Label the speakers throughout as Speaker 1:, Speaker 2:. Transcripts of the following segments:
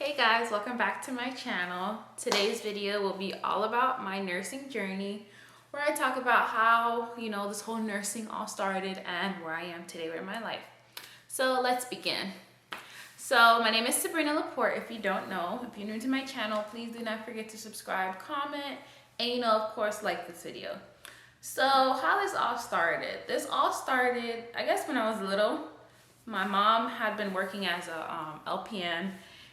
Speaker 1: Hey guys, welcome back to my channel. Today's video will be all about my nursing journey, where I talk about how, this whole nursing all started and where I am today in my life. So let's begin. So my name is Sabrina Laporte. If you don't know, if you're new to my channel, please do not forget to subscribe, comment, and of course, like this video. So how this all started? This all started, I guess, when I was little. My mom had been working as a LPN,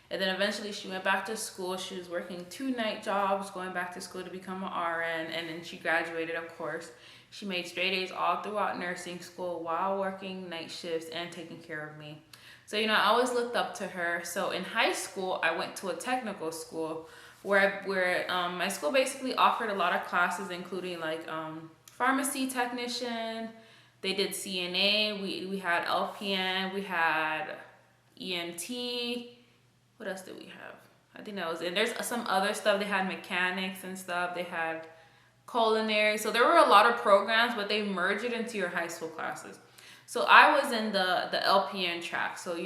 Speaker 1: and then eventually she went back to school. She was working 2 night jobs, going back to school to become an RN, and then she graduated, of course. She made straight A's all throughout nursing school while working night shifts and taking care of me. So, I always looked up to her. So in high school, I went to a technical school where my school basically offered a lot of classes, including like pharmacy technician. They did CNA, we had LPN, we had EMT. What else did we have? I think that was it. There's some other stuff. They had mechanics and stuff. They had culinary. So there were a lot of programs, but they merged it into your high school classes. So I was in the LPN track. So,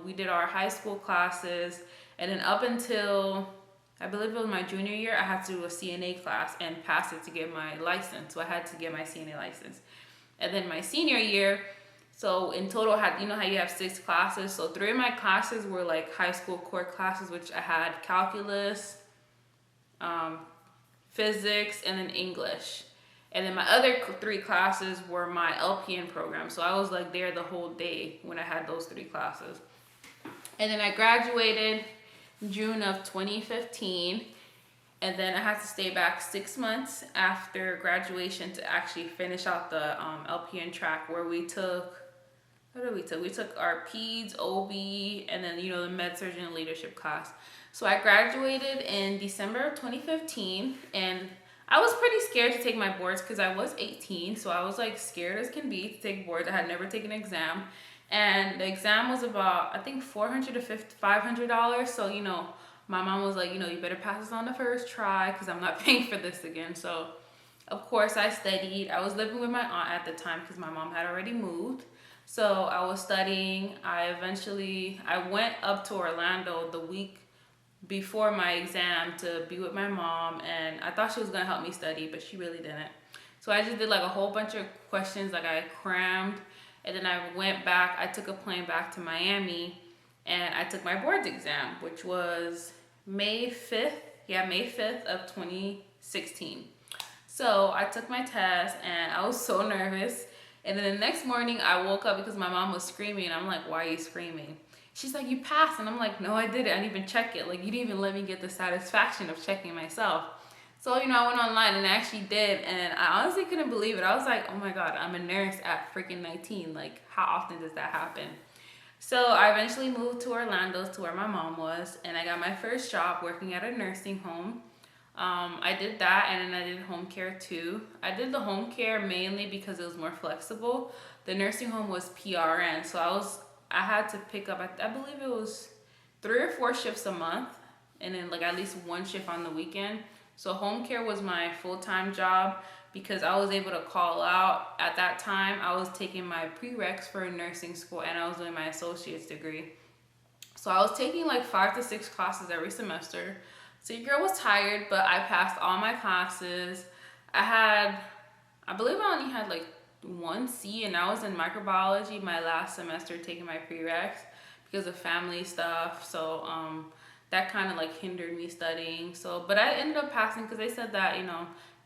Speaker 1: we did our high school classes, and then up until, I believe it was my junior year, I had to do a CNA class and pass it to get my license. So I had to get my CNA license. And then my senior year, so in total, I had, how you have 6 classes. So 3 of my classes were like high school core classes, which I had calculus, physics, and then English. And then my other 3 classes were my LPN program. So I was like there the whole day when I had those 3 classes. And then I graduated June of 2015. And then I had to stay back 6 months after graduation to actually finish out the LPN track, where we took, we took our peds, OB, and then, the med surg and leadership class. So I graduated in December of 2015, and I was pretty scared to take my boards because I was 18. So I was like scared as can be to take boards. I had never taken an exam. And the exam was about, I think, $400 to $500. So, my mom was like, you better pass this on the first try because I'm not paying for this again. So, of course, I studied. I was living with my aunt at the time because my mom had already moved. So, I was studying. I went up to Orlando the week before my exam to be with my mom. And I thought she was going to help me study, but she really didn't. So, I just did like a whole bunch of questions. Like I crammed. And then I went back. I took a plane back to Miami. And I took my boards exam, which was May 5th of 2016. So I took my test and I was so nervous. And then the next morning I woke up because my mom was screaming. I'm like, why are you screaming? She's like, you passed. And I'm like, no, I didn't. I didn't even check it. Like, you didn't even let me get the satisfaction of checking myself. So, I went online and I actually did. And I honestly couldn't believe it. I was like, oh my God, I'm a nurse at freaking 19. Like, how often does that happen? So I eventually moved to Orlando, to where my mom was, and I got my first job working at a nursing home. I did that, and then I did home care too. I did the home care mainly because it was more flexible. The nursing home was PRN, so I had to pick up, I believe it was 3 or 4 shifts a month, and then like at least 1 shift on the weekend. So home care was my full-time job, because I was able to call out. At that time, I was taking my prereqs for nursing school, and I was doing my associate's degree. So I was taking like 5 to 6 classes every semester. So your girl was tired, but I passed all my classes. I believe I only had like 1 C, and I was in microbiology my last semester taking my prereqs because of family stuff. So that kind of like hindered me studying. So, but I ended up passing because they said that,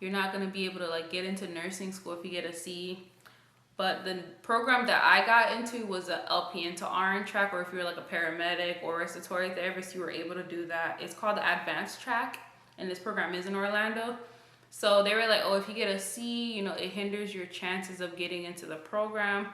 Speaker 1: you're not going to be able to like get into nursing school if you get a C. But the program that I got into was a LPN to RN track, or if you're like a paramedic or respiratory therapist, you were able to do that. It's called the advanced track, and this program is in Orlando. So they were like, oh, if you get a C, it hinders your chances of getting into the program.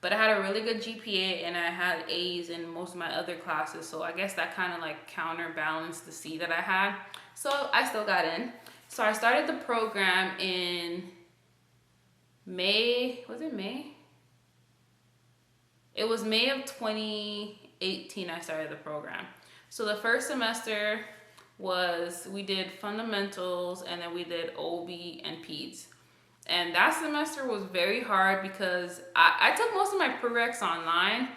Speaker 1: But I had a really good GPA, and I had A's in most of my other classes. So I guess that kind of like counterbalanced the C that I had. So I still got in. So I started the program in May. Was it May? It was May of 2018 I started the program. So the first semester we did fundamentals, and then we did OB and peds. And that semester was very hard because I took most of my prereqs online,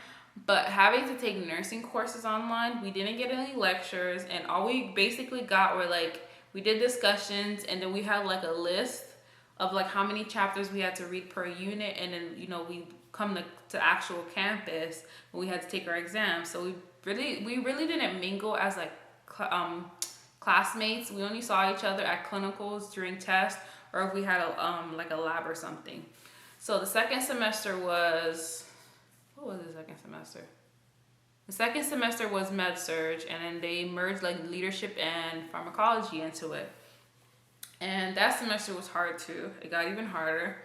Speaker 1: But having to take nursing courses online, we didn't get any lectures, and all we basically got were like, we did discussions, and then we had like a list of like how many chapters we had to read per unit, and then we come to actual campus and we had to take our exams. So we really didn't mingle as like classmates. We only saw each other at clinicals during tests, or if we had like a lab or something. So the second semester was, what was the second semester? The second semester was med surg, and then they merged like leadership and pharmacology into it. And that semester was hard too. It got even harder.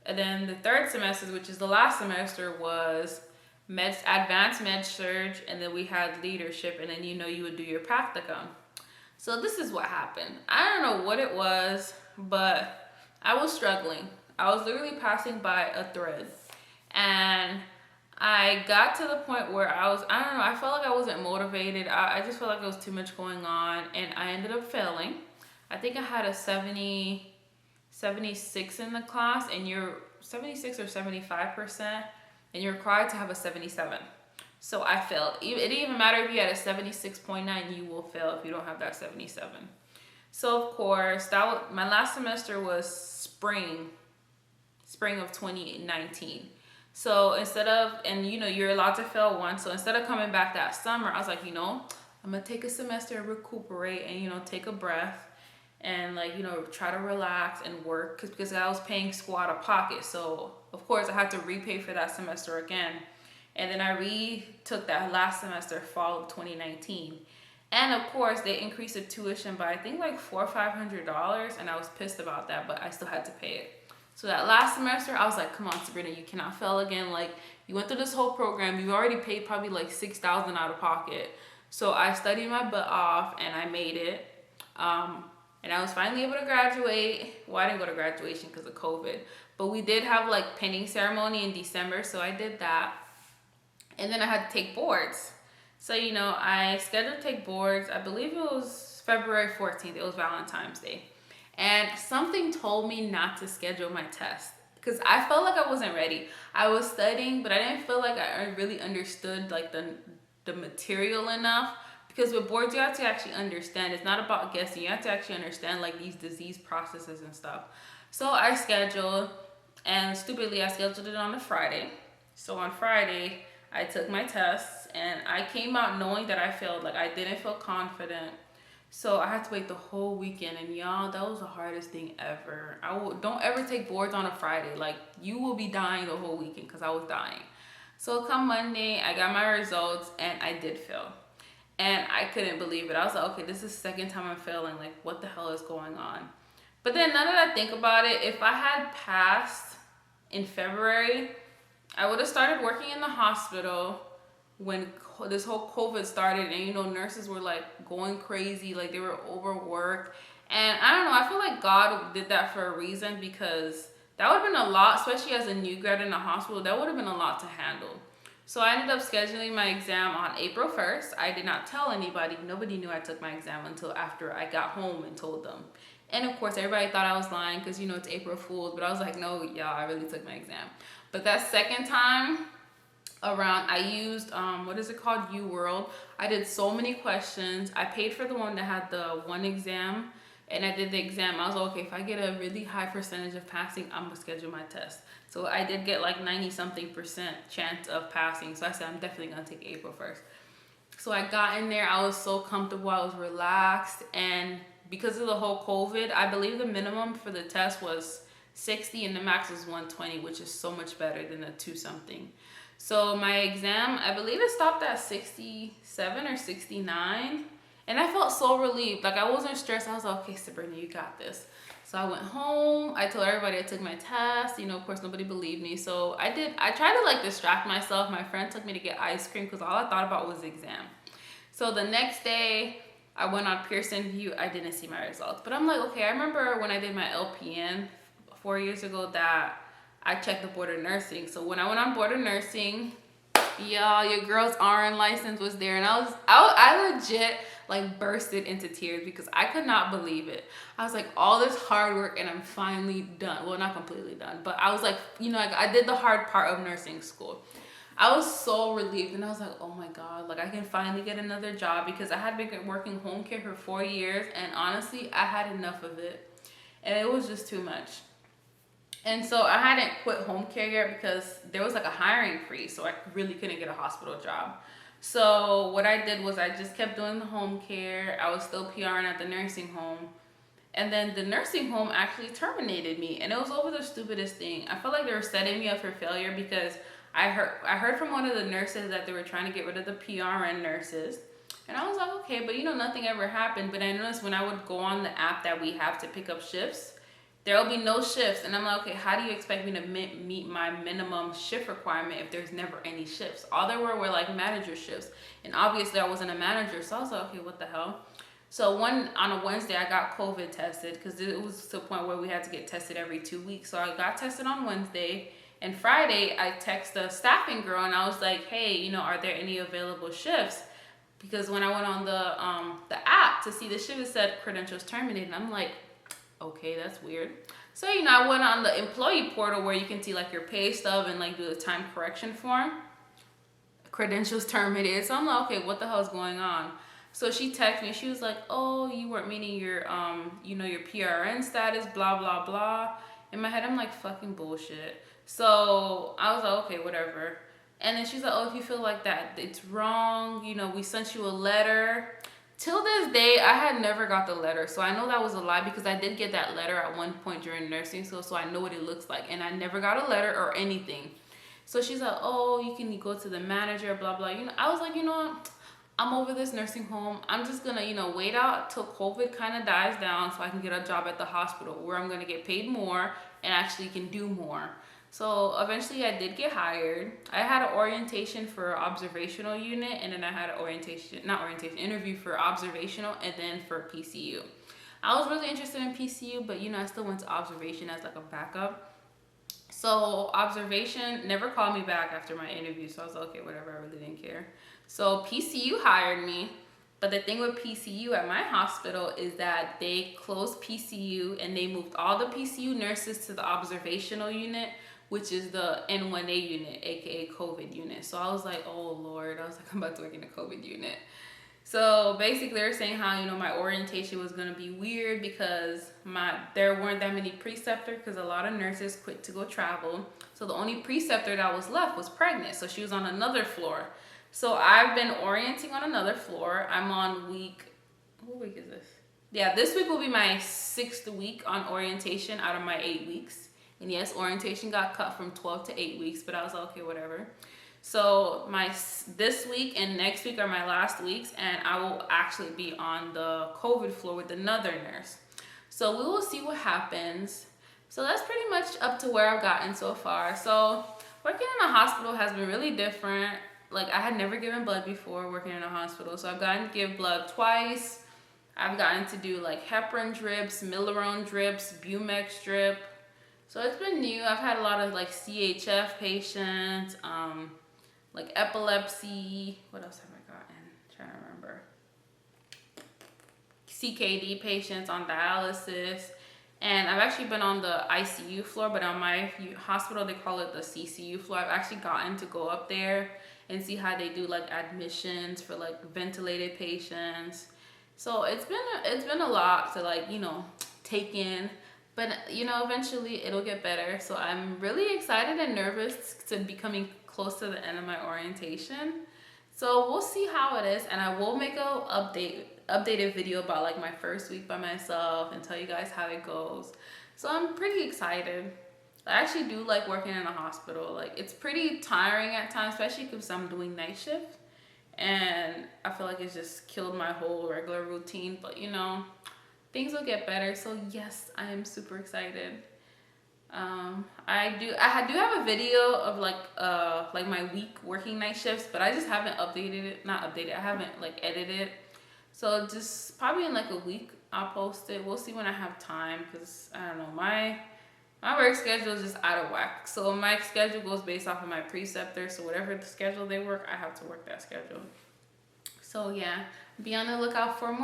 Speaker 1: And then the third semester, which is the last semester, was advanced med surg, and then we had leadership, and then you would do your practicum. So this is what happened. I don't know what it was, but I was struggling. I was literally passing by a thread, and I got to the point where I don't know, I felt like I wasn't motivated. I just felt like there was too much going on, and I ended up failing. I think I had a 76 in the class, and you're 76 or 75%, and you're required to have a 77. So I failed. It didn't even matter if you had a 76.9, you will fail if you don't have that 77. So of course, my last semester was spring of 2019. So instead of, and you're allowed to fail once. So instead of coming back that summer, I was like, I'm gonna take a semester and recuperate and, take a breath and try to relax and work because I was paying school out of pocket. So of course I had to repay for that semester again. And then I retook that last semester, fall of 2019. And of course they increased the tuition by I think like $400 or $500, and I was pissed about that, but I still had to pay it. So that last semester, I was like, come on, Sabrina, you cannot fail again. Like, you went through this whole program. You already paid probably like $6,000 out of pocket. So I studied my butt off, and I made it. And I was finally able to graduate. Well, I didn't go to graduation because of COVID. But we did have like pinning ceremony in December, so I did that. And then I had to take boards. So, I scheduled to take boards. I believe it was February 14th. It was Valentine's Day. And something told me not to schedule my test because I felt like I wasn't ready. I was studying, but I didn't feel like I really understood like the material enough, because with boards you have to actually understand. It's not about guessing. You have to actually understand like these disease processes and stuff. So I scheduled, and stupidly I scheduled it on a Friday. So on Friday I took my tests, and I came out knowing that I failed. Like, I didn't feel confident. So I had to wait the whole weekend, and y'all, that was the hardest thing ever. Don't ever take boards on a Friday. Like, you will be dying the whole weekend, because I was dying. So come Monday, I got my results, and I did fail. And I couldn't believe it. I was like, okay, this is the second time I'm failing. Like, what the hell is going on? But then now that I think about it, if I had passed in February, I would have started working in the hospital when this whole COVID started, and nurses were like going crazy, like they were overworked. And I don't know, I feel like God did that for a reason, because that would have been a lot, especially as a new grad in the hospital. That would have been a lot to handle. So I ended up scheduling my exam on April 1st. I did not tell anybody. Nobody knew I took my exam until after I got home and told them. And of course, everybody thought I was lying because, it's April Fool's. But I was like, no, y'all, I really took my exam. But that second time around, I used, what is it called? UWorld. I did so many questions. I paid for the one that had the one exam, and I did the exam. I was like, okay, if I get a really high percentage of passing, I'm going to schedule my test. So I did get like 90-something% chance of passing. So I said, I'm definitely going to take April 1st. So I got in there. I was so comfortable. I was relaxed. And because of the whole COVID, I believe the minimum for the test was 60 and the max was 120, which is so much better than the 2-something. So my exam, I believe it stopped at 67 or 69. And I felt so relieved. Like, I wasn't stressed. I was like, okay, Sabrina, you got this. So I went home. I told everybody I took my test. Of course, nobody believed me. So I tried to like distract myself. My friend took me to get ice cream because all I thought about was the exam. So the next day, I went on Pearson View. I didn't see my results. But I'm like, okay, I remember when I did my LPN 4 years ago that I checked the board of nursing. So when I went on board of nursing, y'all, your girl's RN license was there. And I legit like bursted into tears because I could not believe it. I was like, all this hard work and I'm finally done. Well, not completely done, but I was like, I did the hard part of nursing school. I was so relieved, and I was like, oh my God, like I can finally get another job, because I had been working home care for 4 years, and honestly, I had enough of it, and it was just too much. And so I hadn't quit home care yet because there was like a hiring freeze, so I really couldn't get a hospital job. So what I did was I just kept doing the home care. I was still PRing at the nursing home. And then the nursing home actually terminated me, and it was over the stupidest thing. I felt like they were setting me up for failure, because I heard from one of the nurses that they were trying to get rid of the PRN nurses. And I was like, okay, but nothing ever happened. But I noticed when I would go on the app that we have to pick up shifts, there will be no shifts. And I'm like, okay, how do you expect me to meet my minimum shift requirement if there's never any shifts? All there were like manager shifts. And obviously I wasn't a manager. So I was like, okay, what the hell? So on a Wednesday, I got COVID tested, because it was to the point where we had to get tested every 2 weeks. So I got tested on Wednesday. And Friday, I texted a staffing girl, and I was like, hey, are there any available shifts? Because when I went on the app to see the shift, it said credentials terminated. And I'm like, okay, that's weird. So, I went on the employee portal where you can see like your pay stub and like do the time correction form. Credentials terminated. So I'm like, okay, what the hell is going on? So she texted me. She was like, oh, you weren't meeting your, your PRN status, blah, blah, blah. In my head, I'm like, fucking bullshit. So I was like, okay, whatever. And then she's like, oh, if you feel like that, it's wrong. We sent you a letter. Till this day, I had never got the letter. So I know that was a lie, because I did get that letter at one point during nursing school. So I know what it looks like. And I never got a letter or anything. So she's like, oh, you can go to the manager, blah, blah. I was like, what? I'm over this nursing home. I'm just going to, wait out till COVID kind of dies down so I can get a job at the hospital where I'm going to get paid more and actually can do more. So eventually I did get hired. I had an orientation for observational unit, and then I had an interview for observational, and then for PCU. I was really interested in PCU, but I still went to observation as like a backup. So observation never called me back after my interview. So I was like, okay, whatever, I really didn't care. So PCU hired me. But the thing with PCU at my hospital is that they closed PCU and they moved all the PCU nurses to the observational unit, which is the N1A unit, aka COVID unit. So I was like, oh Lord, I was like, I'm about to work in a COVID unit. So basically they're saying how, my orientation was gonna be weird because there weren't that many preceptors, because a lot of nurses quit to go travel. So the only preceptor that was left was pregnant. So she was on another floor. So I've been orienting on another floor. I'm on what week is this? Yeah, this week will be my 6th week on orientation out of my 8 weeks. And yes, orientation got cut from 12 to 8 weeks, but I was like, okay, whatever. So this week and next week are my last weeks, and I will actually be on the COVID floor with another nurse. So we will see what happens. So that's pretty much up to where I've gotten so far. So working in a hospital has been really different. Like, I had never given blood before working in a hospital. So I've gotten to give blood twice. I've gotten to do like heparin drips, Millerone drips, Bumex drip. So it's been new. I've had a lot of like CHF patients, like epilepsy. What else have I gotten? I'm trying to remember. CKD patients on dialysis. And I've actually been on the ICU floor, but on my hospital, they call it the CCU floor. I've actually gotten to go up there and see how they do like admissions for like ventilated patients. So it's been a lot to like, take in. But, eventually it'll get better. So I'm really excited and nervous to be coming close to the end of my orientation. So we'll see how it is. And I will make a updated video about like my first week by myself and tell you guys how it goes. So I'm pretty excited. I actually do like working in a hospital. Like, it's pretty tiring at times, especially because I'm doing night shift. And I feel like it's just killed my whole regular routine. But, things will get better. So yes, I am super excited. I do have a video of like my week working night shifts, but I just haven't I haven't like edited. So just probably in like a week I'll post it. We'll see when I have time, because I don't know, my work schedule is just out of whack. So my schedule goes based off of my preceptor. So whatever the schedule they work, I have to work that schedule. So yeah, be on the lookout for more